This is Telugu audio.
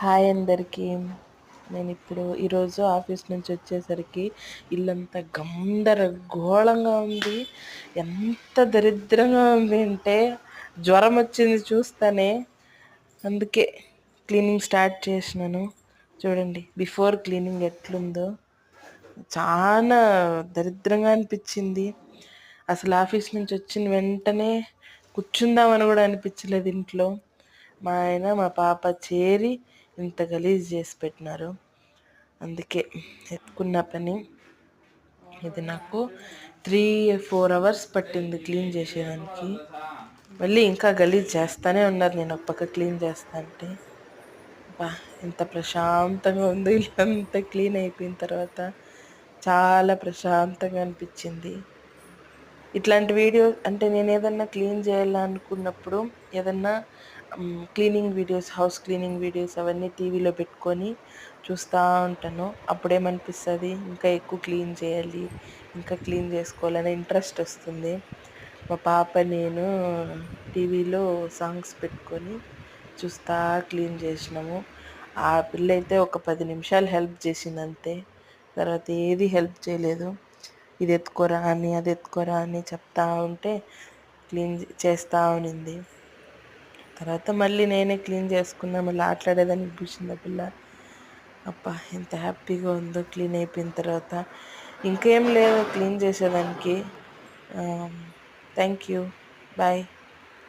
హాయ్ అందరికీ. నేనిప్పుడు ఈరోజు ఆఫీస్ నుంచి వచ్చేసరికి ఇల్లంతా గందరగోళంగా ఉంది. ఎంత దరిద్రంగా ఉంది అంటే జ్వరం వచ్చింది చూస్తానే. అందుకే క్లీనింగ్ స్టార్ట్ చేసినాను. చూడండి బిఫోర్ క్లీనింగ్ ఎట్లుందో. చాలా దరిద్రంగా అనిపించింది. అసలు ఆఫీస్ నుంచి వచ్చిన వెంటనే కూర్చుందామని కూడా అనిపించలేదు ఇంట్లో. మా ఆయన మా పాప చేరి ఇంత గలీజ్ చేసి పెట్టినారు. అందుకే ఎత్తుకున్న పని. ఇది నాకు 3-4 అవర్స్ పట్టింది క్లీన్ చేసేదానికి. మళ్ళీ ఇంకా గలీజ్ చేస్తానే ఉన్నారు నేను ఒక పక్క క్లీన్ చేస్తా అంటే. బా ఎంత ప్రశాంతంగా ఉందో ఇల్లంతా క్లీన్ అయిపోయిన తర్వాత. చాలా ప్రశాంతంగా అనిపించింది. ఇట్లాంటి వీడియో అంటే నేను ఏదన్నా క్లీన్ చేయాలనుకున్నప్పుడు ఏదన్నా cleaning videos, house cleaning videos అవన్నీ టీవీలో పెట్టుకొని చూస్తూ ఉంటాను. అప్పుడేమనిపిస్తుంది, ఇంకా ఎక్కువ క్లీన్ చేయాలి, ఇంకా క్లీన్ చేసుకోవాలనే ఇంట్రెస్ట్ వస్తుంది. మా పాప నేను టీవీలో సాంగ్స్ పెట్టుకొని చూస్తా క్లీన్ చేసినాము. ఆ పిల్ల అయితే ఒక 10 నిమిషాలు హెల్ప్ చేసింది అంతే. తర్వాత ఏది హెల్ప్ చేయలేదు. ఇది ఎత్తుకోరా అని అది ఎత్తుకోరా అని చెప్తా ఉంటే క్లీన్ చేస్తూ ఉన్నింది. తర్వాత మళ్ళీ నేనే క్లీన్ చేసుకున్నా. మళ్ళీ ఆటలాడేదానికి కూర్చుంది ఆ పిల్ల. అబ్బా ఎంత హ్యాపీగా ఉందో క్లీన్ అయిపోయిన తర్వాత. ఇంకేం లేదు క్లీన్ చేసేదానికి. Thank you. బాయ్.